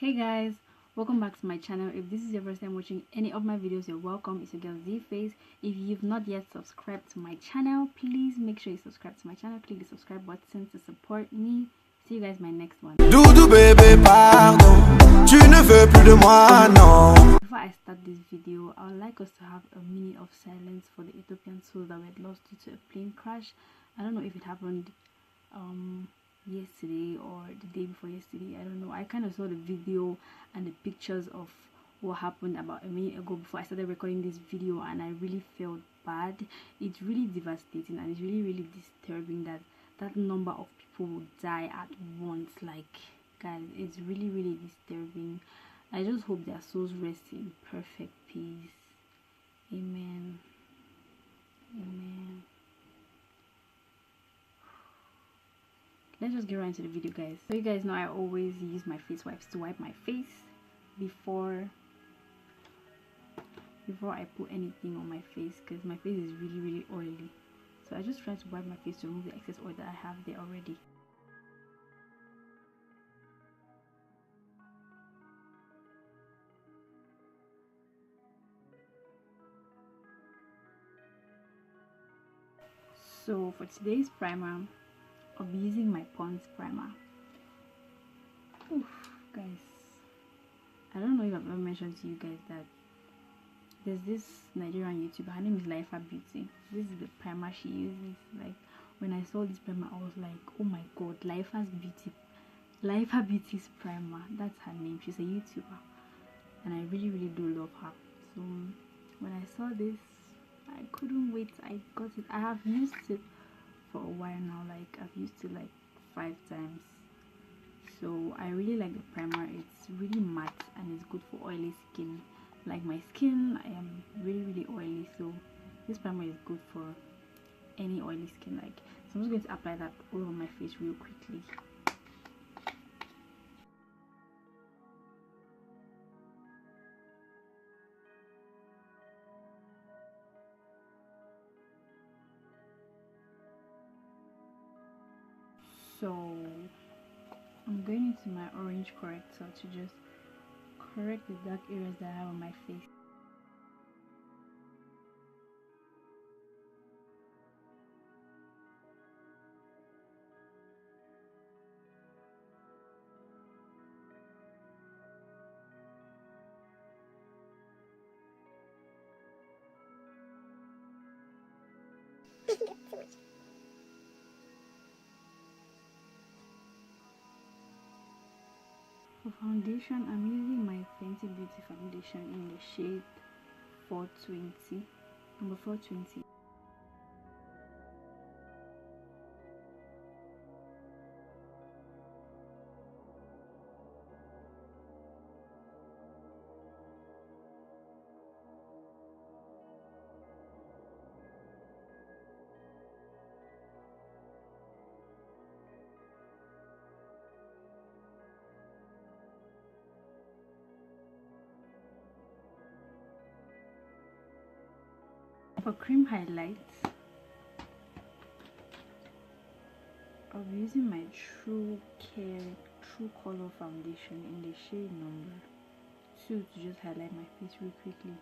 Hey guys, welcome back to my channel. If this is your first time watching any of my videos, you're welcome. It's your girl Z Face. If you've not yet subscribed to my channel, please make sure you subscribe to my channel. Click the subscribe button to support me. See you guys in my next one. Doudou bébé pardon, tu ne veux plus de moi, non. Before I start this video, I would like us to have a minute of silence for the Ethiopian souls that were lost due to a plane crash. I don't know if it happened yesterday or the day before yesterday. I don't know. I kind of saw the video and the pictures of what happened about a minute ago before I started recording this video, and I really felt bad. It's really devastating and it's really disturbing that that number of people will die at once. Like, guys, it's really disturbing. I just hope their souls rest in perfect peace. Amen. Amen. Let's just get right into the video, guys. So you guys know I always use my face wipes to wipe my face before I put anything on my face, because my face is really oily. So I just try to wipe my face to remove the excess oil that I have there already. So for today's primer, I'll be using my Pond's primer. Oof, guys, I don't know if I've ever mentioned to you guys that there's this Nigerian YouTuber. Her name is Lipie Beauty. This is the primer she uses. Like, when I saw this primer, I was like, oh my god, Lipie Beauty's primer. That's her name. She's a YouTuber, and I really do love her. So when I saw this, I couldn't wait. I got it. I have used it for a while now. Like, I've used it like 5 times. So I really like the primer. It's really matte and it's good for oily skin. Like my skin, I am really oily, so this primer is good for any oily skin. Like, so I'm just going to apply that all over my face real quickly. So I'm going into my orange corrector to just correct the dark areas that I have on my face. For foundation, I'm using my Fenty Beauty foundation in the shade 420, number 420. For cream highlights, I'll be using my True Color foundation in the shade number 2 to just highlight my face real quickly.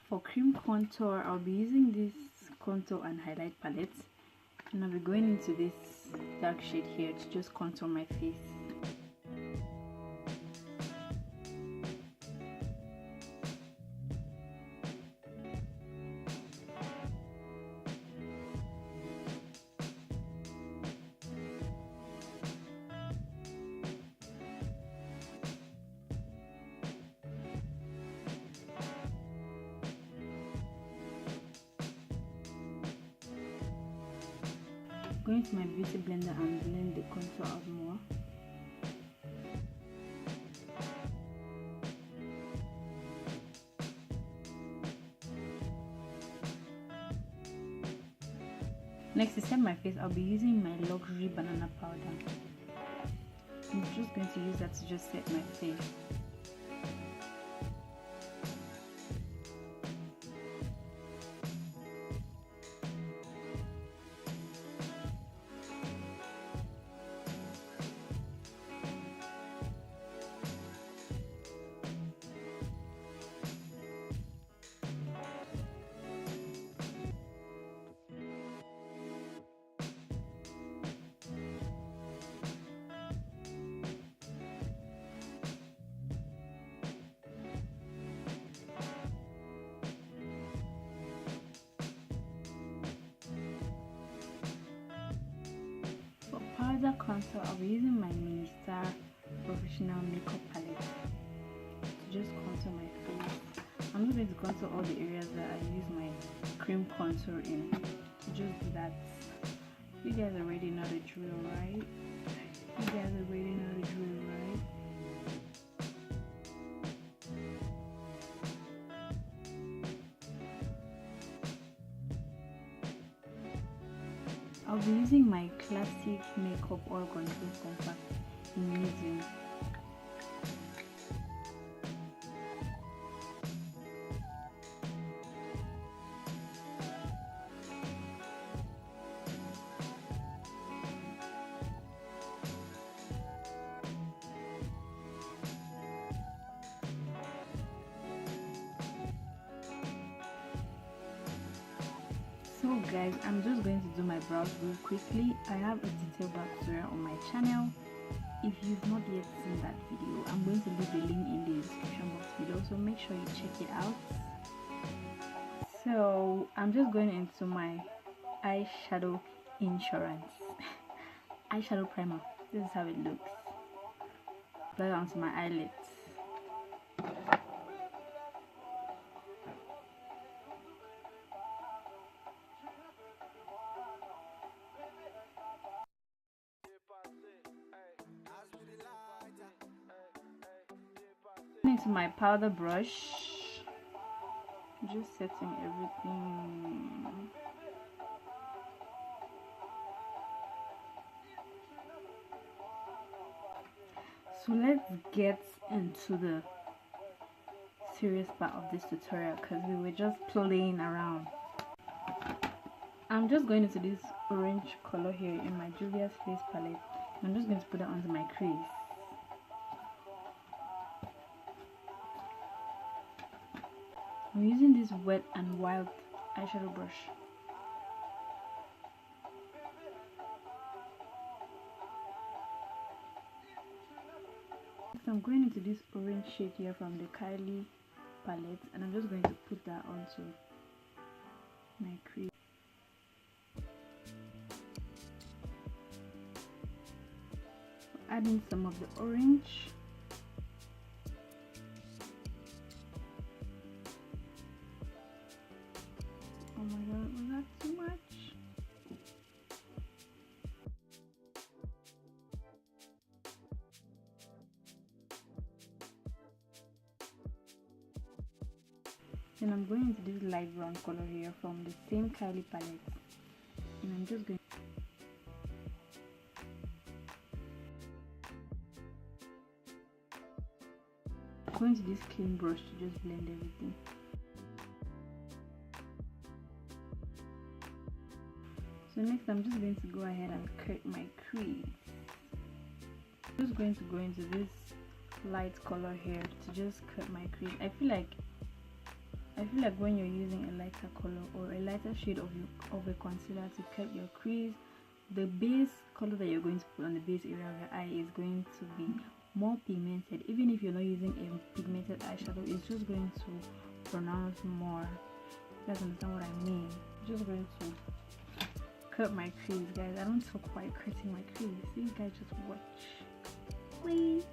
For cream contour, I'll be using this contour and highlight palette, and I'll be going into this dark shade here to just contour my face. Go into my beauty blender and blend the contour out more. Next, to set my face, I'll be using my luxury banana powder. I'm just going to use that to just set my face. Powder contour, I'll be using my Mini Star Professional Makeup Palette to just contour my face. I'm not going to contour all the areas that I use my cream contour in. To just do that. You guys already know the drill, right? You guys already know the drill, right? I'll be using my classic makeup oil control compact in medium. So guys, I'm just going to do my brows real quickly. I have a detailed brow tutorial on my channel. If you've not yet seen that video, I'm going to leave the link in the description box below, so make sure you check it out. So I'm just going into my eyeshadow insurance eyeshadow primer. This is how it looks. Apply it onto my eyelids. Into my powder brush, just setting everything. So let's get into the serious part of this tutorial, because we were just playing around. I'm just going into this orange color here in my Juvia's Face palette. I'm just going to put it onto my crease. I'm using this Wet and Wild eyeshadow brush. So I'm going into this orange shade here from the Kylie palette, and I'm just going to put that onto my crease. Adding some of the orange. Oh my god, was that too much? Then I'm going into this light brown color here from the same Kylie palette, and I'm just going to this clean brush to just blend everything. So next I'm just going to go ahead and cut my crease. I'm just going to go into this light color here to just cut my crease. I feel like I feel like when you're using a lighter color or a lighter shade of a concealer to cut your crease, the base color that you're going to put on the base area of your eye is going to be more pigmented. Even if you're not using a pigmented eyeshadow, it's just going to pronounce more. You guys understand what I mean? I'm just going to cut my crease, guys. I don't talk about cutting my crease, so you guys just watch, please.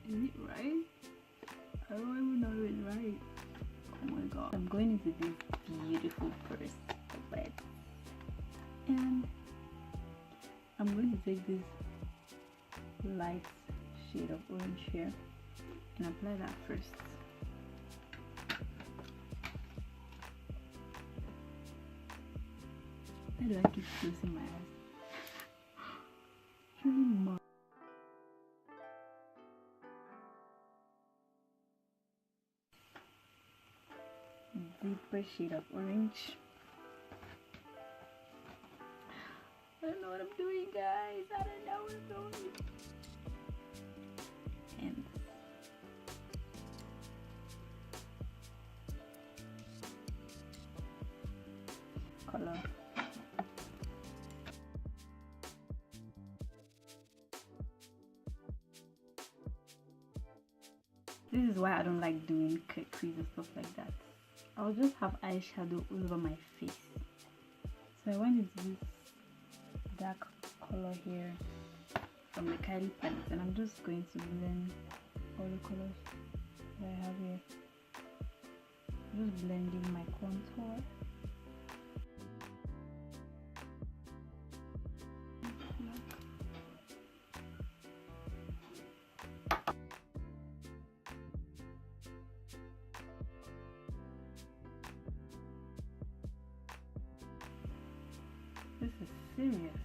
Is it right? I don't even know if it's right. Oh my god. I'm going into this beautiful purse palette. And I'm going to take this light shade of orange here and apply that first. Why do I keep closing my eyes? Really much. Deeper shade of orange. I don't know what I'm doing, guys. I don't know what I'm doing. And color. This is why I don't like doing Cutcrease and stuff like that. I'll just have eyeshadow all over my face. So I went into this dark color here from the Kylie palette, and I'm just going to blend all the colors that I have here. Just blending my contour. This is serious.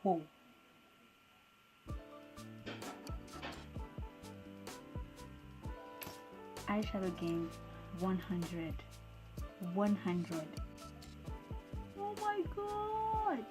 Whoa. Eyeshadow game 100. 100. Oh my god.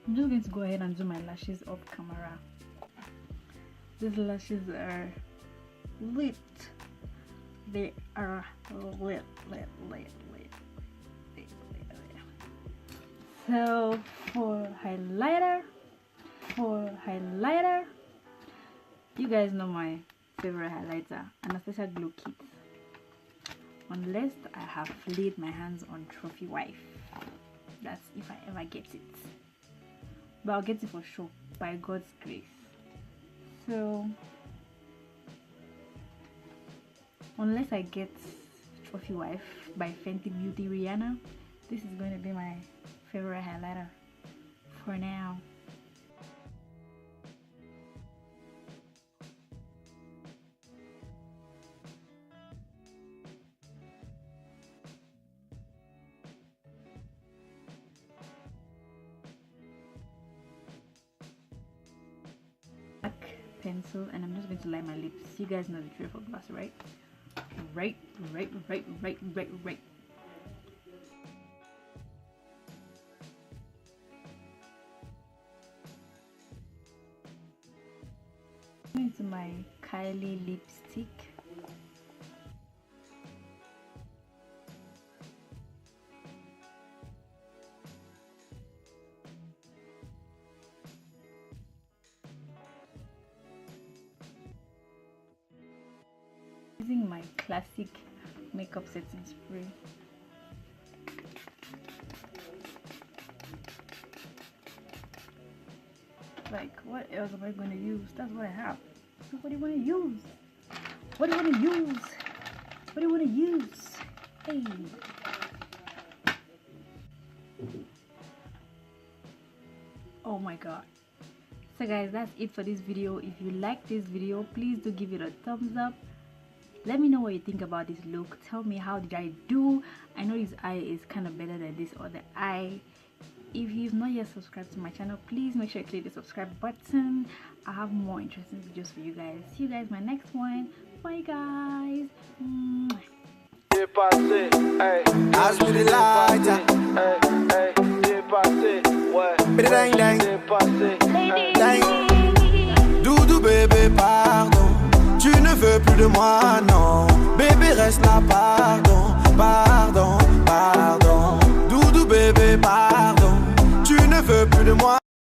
I'm just going to go ahead and do my lashes off camera. These lashes are lit. They are lit. So for highlighter, you guys know my favorite highlighter, Anastasia Glow Kit. Unless I have laid my hands on Trophy Wife. That's if I ever get it. But I'll get it for sure, by God's grace. So unless I get Trophy Wife by Fenty Beauty Rihanna, this is going to be my favorite highlighter for now. Pencil, and I'm just going to line my lips. You guys know the drill for gloss, right? Right. Into my Kylie lipstick. Using my classic makeup setting spray. Like, what else am I going to use? That's what I have. So what do you want to use? What do you want to use? What do you want to use? Hey. Oh my god. So guys, that's it for this video. If you like this video, please do give it a thumbs up. Let me know what you think about this look. Tell me, how did I do? I know this eye is kind of better than this other eye. If you've not yet subscribed to my channel, please make sure you click the subscribe button. I have more interesting videos for you guys. See you guys in my next one. Bye guys. As with the lighter, dang dang, Doudou bébé pardon, tu ne veux plus de moi non, bébé reste là pardon, pardon, pardon, Doudou bébé pardon, tu ne veux plus de moi.